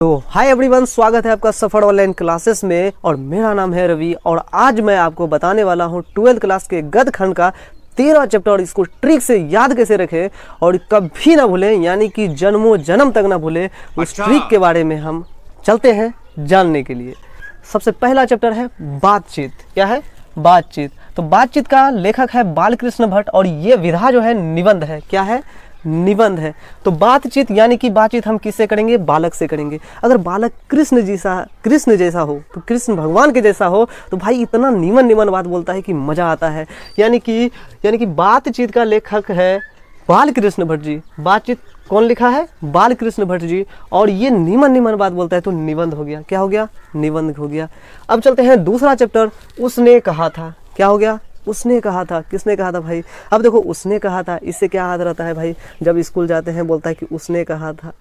तो hi everyone, स्वागत है आपका सफर ऑनलाइन क्लासेस में। और मेरा नाम है रवि और आज मैं आपको बताने वाला हूँ 12th क्लास के गद्य खंड का 13 चैप्टर। और इसको ट्रिक से याद कैसे रखें और कभी ना भूलें, यानी कि जन्मों जन्म तक ना भूलें। उस ट्रिक के बारे में हम चलते हैं जानने के लिए। सबसे पहला चैप्टर है बातचीत। क्या है? बातचीत। तो बातचीत का लेखक है बालकृष्ण भट्ट और ये विधा जो है निबंध है। क्या है? निबंध है। तो बातचीत यानी कि बातचीत हम किससे करेंगे? बालक से करेंगे। अगर बालक कृष्ण जैसा हो, तो कृष्ण भगवान के जैसा हो, तो भाई इतना निमन बात बोलता है कि मजा आता है। यानी कि बातचीत का लेखक है बालकृष्ण भट्ट जी। बातचीत कौन लिखा है? बालकृष्ण भट्ट जी। और ये निमन बात बोलता है तो निबंध हो गया। क्या हो गया? निबंध हो गया। अब चलते हैं दूसरा चैप्टर, उसने कहा था। क्या हो गया? उसने कहा था। किसने कहा था भाई? अब देखो, उसने कहा था, इससे क्या याद रहता है भाई? जब स्कूल जाते हैं बोलता है कि उसने कहा था।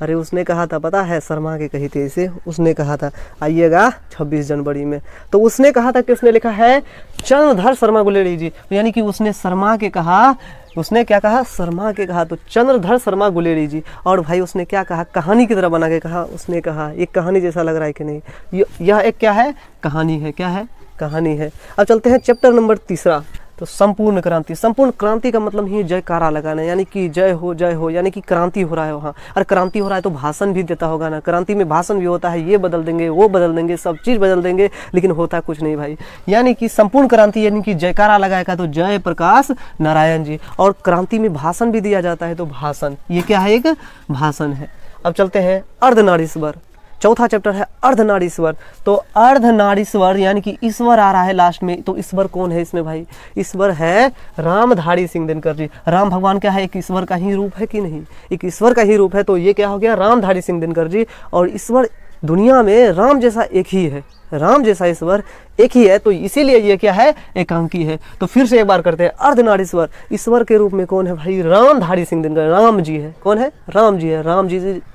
अरे उसने कहा था पता है, शर्मा के कही थी इसे। उसने कहा था, आइएगा 26 जनवरी में। तो उसने कहा था किसने लिखा है? चंद्रधर शर्मा गुलेरी जी। यानी कि उसने शर्मा के कहा। उसने क्या कहा? शर्मा के कहा। तो चंद्रधर शर्मा गुलेरी जी। और भाई उसने क्या कहा? कहानी की तरह बना के कहा। उसने कहा, एक कहानी जैसा लग रहा है कि नहीं? यह एक क्या है? कहानी है। क्या है? कहानी है। अब चलते हैं चैप्टर नंबर 3। तो संपूर्ण क्रांति। संपूर्ण क्रांति का मतलब ही जयकारा लगाना, यानी कि जय हो, यानी कि क्रांति हो रहा है वहाँ। और क्रांति हो रहा है तो भाषण भी देता होगा ना। क्रांति में भाषण भी होता है, ये बदल देंगे, वो बदल देंगे, सब चीज़ बदल देंगे, लेकिन होता कुछ नहीं भाई। यानी कि संपूर्ण क्रांति यानी कि जयकारा लगाएगा तो जय प्रकाश नारायण जी। और क्रांति में भाषण भी दिया जाता है तो भाषण, ये क्या है? एक भाषण है। अब चलते हैं अर्धनारीश्वर। चौथा चैप्टर है अर्धनारीश्वर। तो अर्धनारीश्वर यानी कि ईश्वर आ रहा है लास्ट में। तो ईश्वर कौन है इसमें भाई? ईश्वर है रामधारी सिंह दिनकर जी। राम भगवान क्या है? एक ईश्वर का ही रूप है कि नहीं? एक ईश्वर का ही रूप है। तो ये क्या हो गया? रामधारी सिंह दिनकर जी। और ईश्वर दुनिया में राम जैसा एक ही है, राम जैसा ईश्वर एक ही है। तो इसीलिए ये क्या है? एकांकी है। तो फिर से एक बार करते हैं, अर्धनारीश्वर। ईश्वर के रूप में कौन है भाई? रामधारी सिंह दिनकर, राम जी है। कौन है? राम जी है।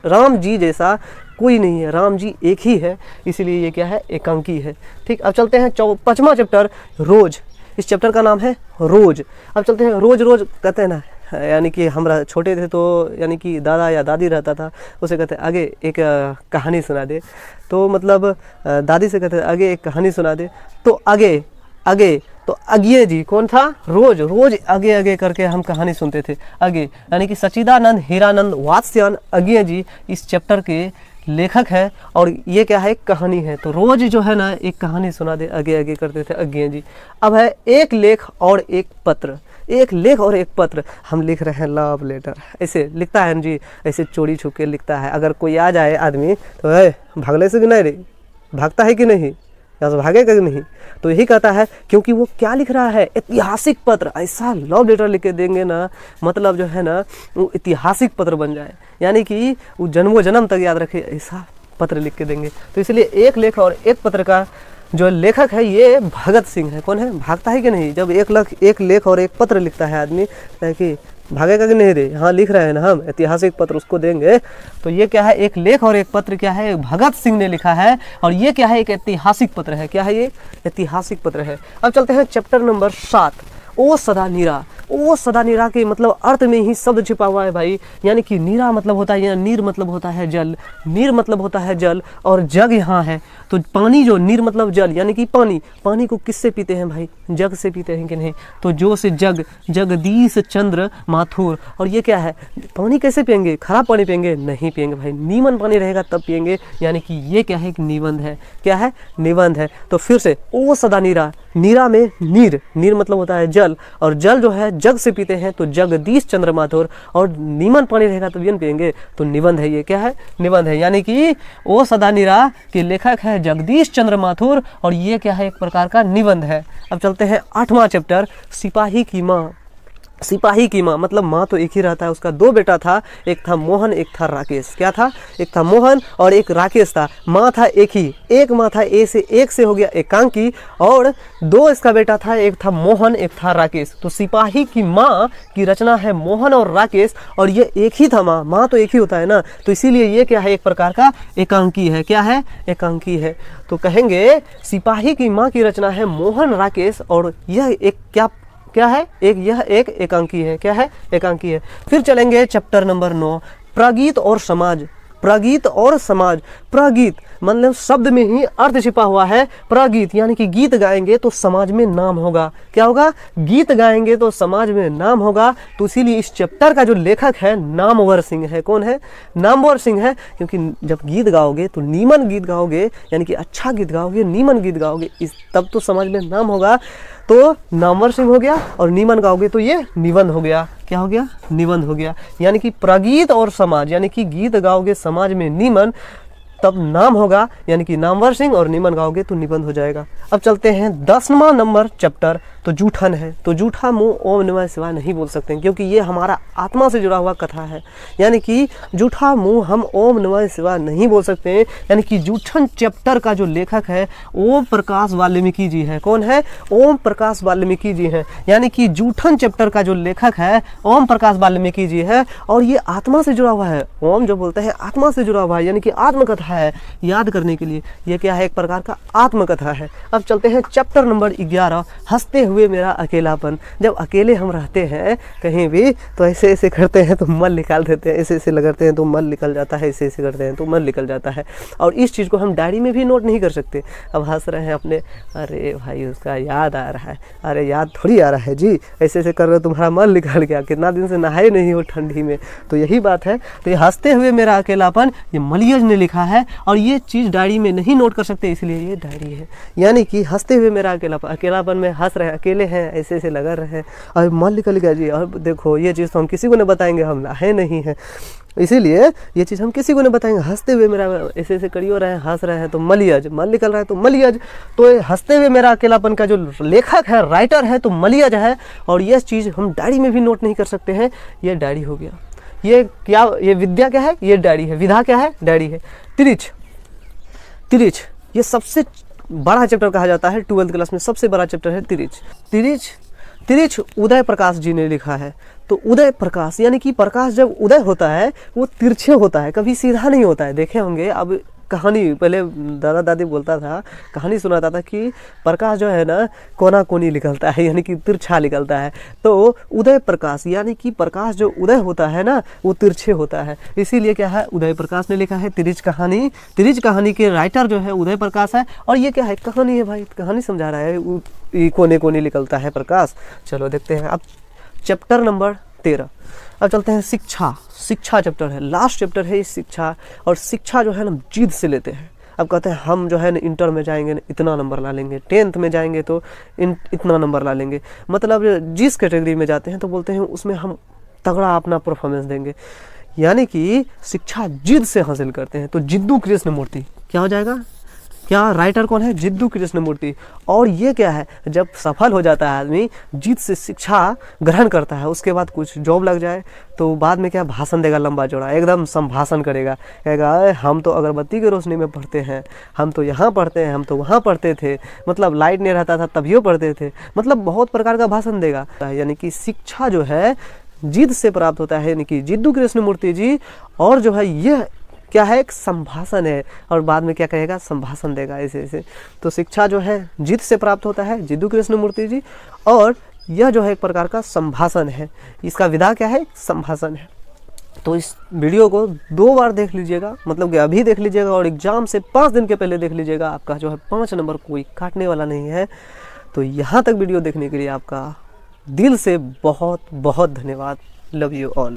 राम जी जैसा कोई नहीं है, राम जी एक ही है, इसीलिए ये क्या है? एकांकी है। ठीक। अब चलते हैं 5वां चैप्टर, रोज। इस चैप्टर का नाम है रोज। अब चलते हैं, रोज कहते हैं ना, यानी कि हम छोटे थे तो यानी कि दादा या दादी रहता था, उसे कहते आगे एक कहानी सुना दे। तो मतलब दादी से कहते आगे एक कहानी सुना दे। तो आगे तो अज्ञे जी कौन था? रोज आगे करके हम कहानी सुनते थे। आगे यानी कि सच्चिदानंद हीरानंद वात्स्यायन अज्ञे जी इस चैप्टर के लेखक है। और ये क्या है? एक कहानी है। तो रोज जो है ना, एक कहानी सुना दे, आगे करते थे अज्ञे जी। अब है एक लेख और एक पत्र। एक लेख और एक पत्र। हम लिख रहे हैं लव लेटर। ऐसे लिखता है जी, ऐसे चोरी छुप के लिखता है। अगर कोई आ जाए आदमी तो भागने से कि नहीं रे, भागता है कि नहीं, या तो भागेगा कि नहीं? तो यही कहता है, क्योंकि वो क्या लिख रहा है? ऐतिहासिक पत्र। ऐसा लव लेटर लिख के देंगे ना, मतलब जो है ना वो ऐतिहासिक पत्र बन जाए, यानी कि वो जन्मों जन्म तक याद रखे, ऐसा पत्र लिख के देंगे। तो इसलिए एक लेख और एक पत्र का जो लेखक है ये भगत सिंह है। कौन है? भागता है कि नहीं? जब एक लेख और एक पत्र लिखता है आदमी, कि भागेगा कि नहीं रे? हाँ लिख रहे हैं ना हम, ऐतिहासिक पत्र उसको देंगे। तो ये क्या है? एक लेख और एक पत्र क्या है? भगत सिंह ने लिखा है। और ये क्या है? एक ऐतिहासिक पत्र है। क्या है ये? ऐतिहासिक पत्र है। अब चलते हैं चैप्टर नंबर 7, ओ सदा नीरा। ओ सदा नीरा के मतलब अर्थ में ही शब्द छिपा हुआ है भाई। यानी कि नीरा मतलब होता है, या नीर मतलब होता है जल, नीर मतलब होता है जल, और जग यहाँ है। तो पानी जो, नीर मतलब जल, यानी कि पानी को किससे पीते हैं भाई? जग से पीते हैं कि नहीं? तो जो से जगदीश चंद्र माथुर। और ये क्या है? पानी कैसे पियेंगे? खराब पानी पियेंगे? नहीं पियेंगे भाई, नीमन पानी रहेगा तब पियेंगे। यानी कि ये क्या है? एक निबंध है। क्या है? निबंध है। तो फिर से, ओ सदा नीरा। नीरा में नीर मतलब होता है जल, और जल जो है जग से पीते हैं तो जगदीश चंद्र माथुर। और नीमन पानी रहेगा तब ये पियेंगे, तो निबंध है। ये क्या है? निबंध है। यानी कि ओ सदा नीरा के लेखक है जगदीश चंद्र माथुर, और ये क्या है? एक प्रकार का निबंध है। अब चलते हैं 8वां चैप्टर, सिपाही की माँ। सिपाही की माँ मतलब माँ तो एक ही रहता है। उसका 2 बेटा था, एक था मोहन, एक था राकेश। क्या था? एक था मोहन और एक राकेश था। माँ था एक ही, एक माँ था, एक से हो गया एकांकी, और 2 इसका बेटा था, एक था मोहन, एक था राकेश। तो सिपाही की माँ की रचना है मोहन और राकेश, और ये एक ही था। माँ तो एक ही होता है ना, तो इसीलिए ये क्या है? एक प्रकार का एकांकी है। क्या है? एकांकी है। तो कहेंगे सिपाही की माँ की रचना है मोहन राकेश, और यह एक क्या है? यह एक एकांकी है। क्या है? एकांकी है। फिर चलेंगे चैप्टर नंबर 9, प्रागीत और समाज। प्रगीत और समाज। प्रगीत मतलब शब्द में ही अर्थ छिपा हुआ है। प्रगीत यानी कि गीत गाएंगे तो समाज में नाम होगा। क्या होगा? गीत गाएंगे तो समाज में नाम होगा। तो इसीलिए इस चैप्टर का जो लेखक है नामवर सिंह है। कौन है? नामवर सिंह है। क्योंकि जब गीत गाओगे तो नीमन गीत गाओगे, यानी कि अच्छा गीत गाओगे, नीमन गीत गाओगे, इस तब तो समाज में नाम होगा। तो नामवर सिंह हो गया, और नीमन गाओगे तो ये निबंध हो गया। क्या हो गया? निबंध हो गया। यानी कि प्रगीत और समाज, यानी कि गीत गाओगे समाज में नीमन, तब नाम होगा, यानी कि नामवर सिंह, और निबंध गाओगे तो निबंध हो जाएगा। अब चलते हैं 10वां नंबर चैप्टर। तो जूठन है। तो जूठा मुंह ओम नमः शिवाय नहीं बोल सकते, क्योंकि ये हमारा आत्मा से जुड़ा हुआ कथा है। यानी कि जूठा मुंह हम ओम नमः शिवाय नहीं बोल सकते हैं। यानी कि जूठन चैप्टर का जो लेखक है ओम प्रकाश वाल्मीकि जी है। कौन है? ओम प्रकाश वाल्मीकि जी हैं। यानी कि जूठन चैप्टर का जो लेखक है ओम प्रकाश वाल्मीकि जी है, और ये आत्मा से जुड़ा हुआ है। ओम जो बोलते हैं आत्मा से जुड़ा हुआ है, यानी कि आत्मकथा है। याद करने के लिए ये क्या है? एक प्रकार का आत्मकथा है। अब चलते हैं चैप्टर नंबर 11, हंसते हुए मेरा अकेलापन। जब अकेले हम रहते हैं कहीं भी तो ऐसे ऐसे करते हैं तो मन निकाल देते हैं, ऐसे ऐसे लगाते हैं तो मन निकल जाता है, ऐसे ऐसे करते हैं तो मन निकल जाता है। और इस चीज़ को हम डायरी में भी नोट नहीं कर सकते। अब हंस रहे हैं अपने, अरे भाई उसका याद आ रहा है, अरे याद थोड़ी आ रहा है जी, ऐसे ऐसे कर रहे हो तुम्हारा मन निकल गया, कितना दिन से नहाए नहीं हो ठंडी में। तो यही बात है। तो ये हंसते हुए मेरा अकेलापन ये मलियज ने लिखा है, और ये चीज़ डायरी में नहीं नोट कर सकते, इसलिए ये डायरी है। यानी कि हंसते हुए मेरा अकेलापन, अकेलापन में हंस रहे हैं, अकेले हैं, ऐसे ऐसे लगा रहे हैं, और मन निकल गया जी। और देखो ये चीज़ तो हम किसी को नहीं बताएंगे, हम नहाए नहीं हैं, इसीलिए ये चीज़ हम किसी को नहीं बताएंगे। हंसते हुए मेरा ऐसे ऐसे करियो रहे हैं, हंस रहे हैं तो मलियज, मन निकल रहा है तो मलियज। तो ये हंसते हुए मेरा अकेलापन का जो लेखक है, राइटर है, तो मलियज है। और ये चीज़ हम डायरी में भी नोट नहीं कर सकते हैं, ये डायरी हो गया। ये क्या? ये विद्या क्या है? ये डायरी है। विधा क्या है? डायरी है। तिरिच, तिरिच ये सबसे बड़ा चैप्टर कहा जाता है 12th क्लास में, सबसे बड़ा चैप्टर है तिरिच। तिरिच तिरिच उदय प्रकाश जी ने लिखा है। तो उदय प्रकाश यानी कि प्रकाश जब उदय होता है वो तिरछे होता है, कभी सीधा नहीं होता है। देखे होंगे अब कहानी, पहले दादा दादी बोलता था, कहानी सुनाता था कि प्रकाश जो है ना कोना कोनी निकलता है, यानी कि तिरछा निकलता है। तो उदय प्रकाश यानी कि प्रकाश जो उदय होता है ना वो तिरछे होता है, इसीलिए क्या है? उदय प्रकाश ने लिखा है तिरिच कहानी। तिरिच कहानी के राइटर जो है उदय प्रकाश है। और ये क्या है? कहानी है भाई, कहानी समझा रहा है, कोने कोने निकलता है प्रकाश। चलो देखते हैं अब चैप्टर नंबर 13। अब चलते हैं शिक्षा। शिक्षा चैप्टर है, लास्ट चैप्टर है ये शिक्षा। और शिक्षा जो है ना जिद से लेते हैं। अब कहते हैं हम जो है ना इंटर में जाएंगे इतना नंबर ला लेंगे, 10th में जाएंगे तो इतना नंबर ला लेंगे। मतलब जिस कैटेगरी में जाते हैं तो बोलते हैं उसमें हम तगड़ा अपना परफॉर्मेंस देंगे। यानी कि शिक्षा जिद से हासिल करते हैं। तो जिद्दू कृष्णमूर्ति क्या हो जाएगा? क्या राइटर कौन है? जिद्दू कृष्णमूर्ति। और ये क्या है? जब सफल हो जाता है आदमी, जिद से शिक्षा ग्रहण करता है, उसके बाद कुछ जॉब लग जाए तो बाद में क्या भाषण देगा, लंबा चौड़ा एकदम संभाषण करेगा, कहेगा हम तो अगरबत्ती की रोशनी में पढ़ते हैं, हम तो यहाँ पढ़ते हैं, हम तो वहाँ पढ़ते थे, मतलब लाइट नहीं रहता था तभियो पढ़ते थे, मतलब बहुत प्रकार का भाषण देगा। यानी कि शिक्षा जो है जिद से प्राप्त होता है, यानी कि जिद्दू कृष्णमूर्ति जी। और जो है यह क्या है? एक संभाषण है, और बाद में क्या कहेगा? संभाषण देगा ऐसे ऐसे। तो शिक्षा जो है जिद से प्राप्त होता है, जिद्दू कृष्णमूर्ति जी। और यह जो है एक प्रकार का संभाषण है, इसका विधा क्या है? संभाषण है। तो इस वीडियो को 2 बार देख लीजिएगा, मतलब कि अभी देख लीजिएगा और एग्जाम से 5 दिन के पहले देख लीजिएगा। आपका जो है 5 नंबर कोई काटने वाला नहीं है। तो यहाँ तक वीडियो देखने के लिए आपका दिल से बहुत बहुत धन्यवाद। Love you all.